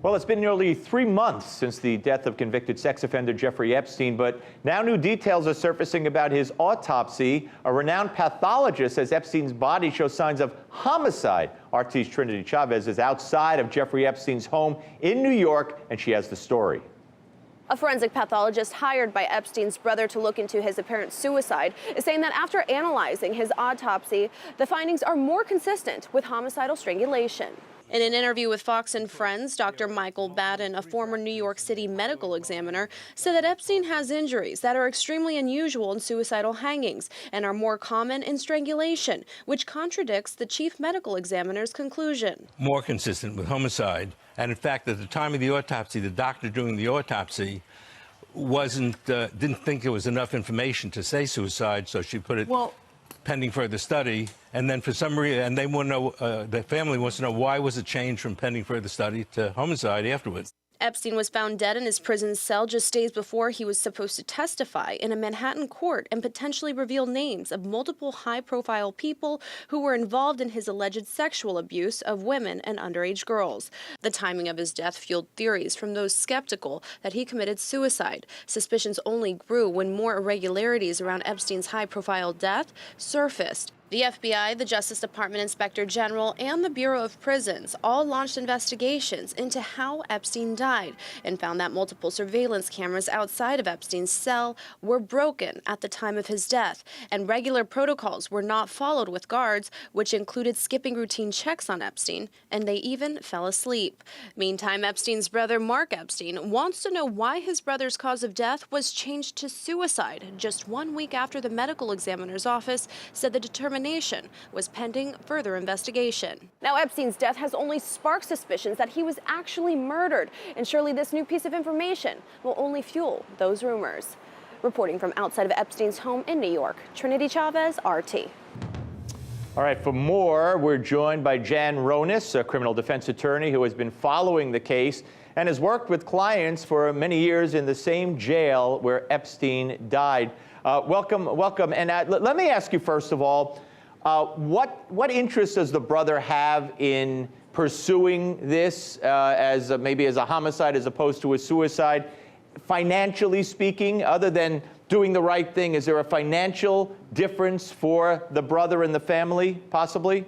Well, it's been nearly 3 months since the death of convicted sex offender Jeffrey Epstein, but now new details are surfacing about his autopsy. A renowned pathologist says Epstein's body shows signs of homicide. RT's Trinity Chavez is outside of Jeffrey Epstein's home in New York, and she has the story. A forensic pathologist hired by Epstein's brother to look into his apparent suicide is saying that after analyzing his autopsy, the findings are more consistent with homicidal strangulation. In an interview with Fox and Friends, Dr. Michael Baden, a former New York City medical examiner, said that Epstein has injuries that are extremely unusual in suicidal hangings and are more common in strangulation, which contradicts the chief medical examiner's conclusion. More consistent with homicide. And in fact, at the time of the autopsy, the doctor doing the autopsy didn't think there was enough information to say suicide, so she put it pending further study. And then for some reason, and they want to know, the family wants to know, why was it changed from pending further study to homicide afterwards? Epstein was found dead in his prison cell just days before he was supposed to testify in a Manhattan court and potentially reveal names of multiple high-profile people who were involved in his alleged sexual abuse of women and underage girls. The timing of his death fueled theories from those skeptical that he committed suicide. Suspicions only grew when more irregularities around Epstein's high-profile death surfaced. The FBI, the Justice Department Inspector General, and the Bureau of Prisons all launched investigations into how Epstein died and found that multiple surveillance cameras outside of Epstein's cell were broken at the time of his death, and regular protocols were not followed with guards, which included skipping routine checks on Epstein, and they even fell asleep. Meantime, Epstein's brother, Mark Epstein, wants to know why his brother's cause of death was changed to suicide just 1 week after the medical examiner's office said the determination was pending further investigation. Now, Epstein's death has only sparked suspicions that he was actually murdered, and surely this new piece of information will only fuel those rumors. Reporting from outside of Epstein's home in New York, Trinity Chavez, RT. All right, for more, we're joined by Jan Ronis, a criminal defense attorney who has been following the case and has worked with clients for many years in the same jail where Epstein died. Welcome. And let me ask you, first of all, what interest does the brother have in pursuing this maybe as a homicide as opposed to a suicide? Financially speaking, other than doing the right thing, is there a financial difference for the brother and the family, possibly?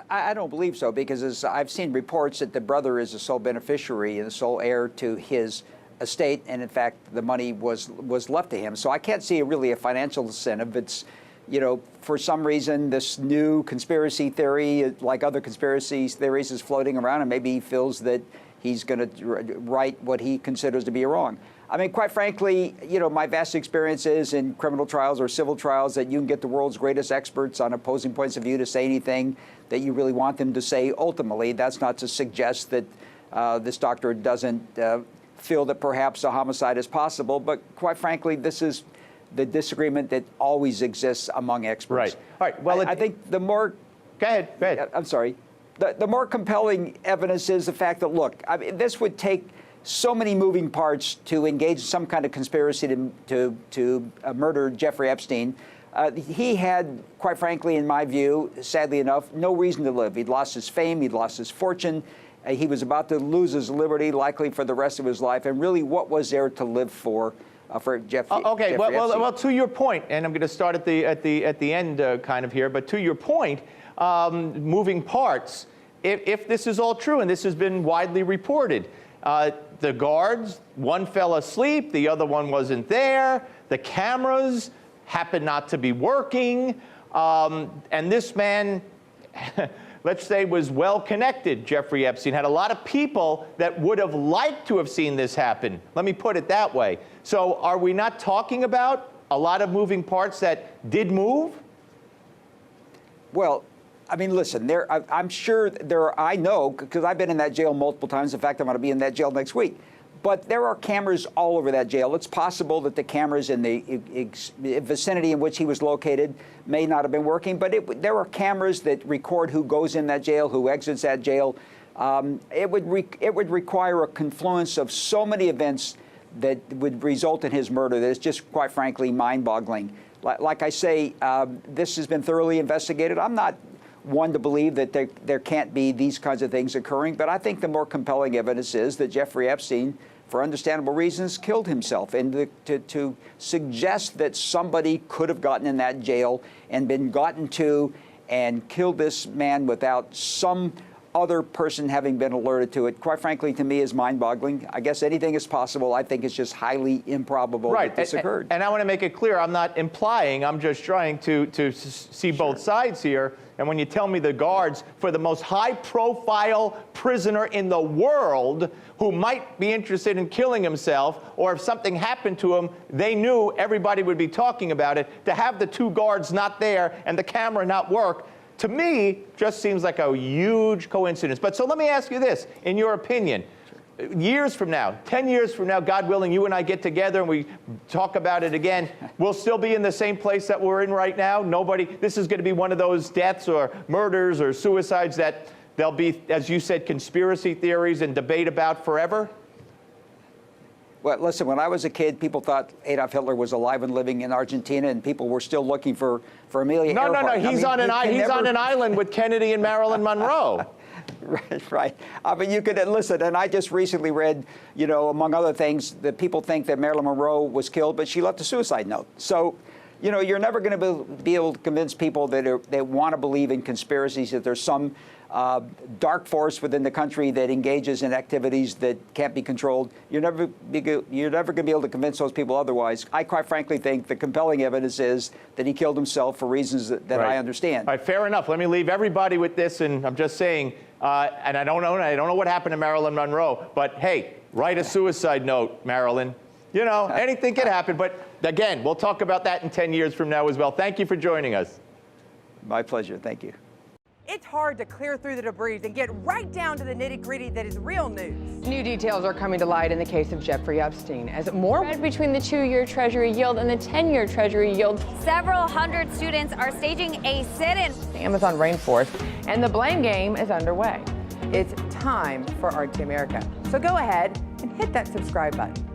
I don't believe so, because as I've seen reports that the brother is the sole beneficiary and the sole heir to his estate, and in fact, the money was left to him. So I can't see really a financial incentive. It's, you know, for some reason, this new conspiracy theory, like other conspiracy theories, is floating around, and maybe he feels that he's going to right what he considers to be wrong. I mean, quite frankly, you know, my vast experience is in criminal trials or civil trials that you can get the world's greatest experts on opposing points of view to say anything that you really want them to say. Ultimately, that's not to suggest that this doctor doesn't feel that perhaps a homicide is possible, but quite frankly, this is the disagreement that always exists among experts. Right. All right. Well, I think the more... Go ahead. I'm sorry. The more compelling evidence is the fact that, look, I mean, this would take so many moving parts to engage in some kind of conspiracy to murder Jeffrey Epstein. He had, quite frankly, in my view, sadly enough, no reason to live. He'd lost his fame. He'd lost his fortune. He was about to lose his liberty, likely for the rest of his life. And really, what was there to live for Jeffrey? Okay. Jeffrey Well, to your point, and I'm going to start at the end, kind of here. But to your point, moving parts. If this is all true, and this has been widely reported, the guards, one fell asleep, the other one wasn't there. The cameras happened not to be working, and this man. Let's say, was well-connected, Jeffrey Epstein, had a lot of people that would have liked to have seen this happen. Let me put it that way. So are we not talking about a lot of moving parts that did move? Well, I mean, listen, I'm sure I know, because I've been in that jail multiple times. In fact, I'm going to be in that jail next week. But there are cameras all over that jail. It's possible that the cameras in the vicinity in which he was located may not have been working, but there are cameras that record who goes in that jail, who exits that jail. It would require a confluence of so many events that would result in his murder that is just, quite frankly, mind-boggling. Like I say, this has been thoroughly investigated. I'm not one to believe that there can't be these kinds of things occurring. But I think the more compelling evidence is that Jeffrey Epstein, for understandable reasons, killed himself. And to suggest that somebody could have gotten in that jail and been gotten to and killed this man without some other person having been alerted to it, quite frankly, to me is mind-boggling. I guess anything is possible. I think it's just highly improbable that this occurred. And I want to make it clear, I'm not implying, I'm just trying to see both sides here. And when you tell me the guards for the most high-profile prisoner in the world who might be interested in killing himself, or if something happened to him, they knew everybody would be talking about it, to have the two guards not there and the camera not work, to me, just seems like a huge coincidence. But so let me ask you this, in your opinion, years from now, 10 years from now, God willing, you and I get together and we talk about it again, we'll still be in the same place that we're in right now? This is going to be one of those deaths or murders or suicides that there'll be, as you said, conspiracy theories and debate about forever? Well, listen, when I was a kid, people thought Adolf Hitler was alive and living in Argentina, and people were still looking for Amelia Earhart. No, he's on an island with Kennedy and Marilyn Monroe. Right. But you could listen, and I just recently read, among other things, that people think that Marilyn Monroe was killed, but she left a suicide note. So, you're never going to be able to convince people that want to believe in conspiracies, that there's some dark force within the country that engages in activities that can't be controlled. You're never going to be able to convince those people otherwise. I quite frankly think the compelling evidence is that he killed himself for reasons that Right. I understand. All right, fair enough. Let me leave everybody with this, and I'm just saying, and I don't know what happened to Marilyn Monroe, but hey, write a suicide note, Marilyn. Anything can happen. But again, we'll talk about that in 10 years from now as well. Thank you for joining us. My pleasure. Thank you. It's hard to clear through the debris and get right down to the nitty-gritty that is real news. New details are coming to light in the case of Jeffrey Epstein as more Spread between the 2-year Treasury yield and the 10-year Treasury yield. Several hundred students are staging a sit-in. the Amazon rainforest, and the blame game is underway. It's time for Art to America. So go ahead and hit that subscribe button.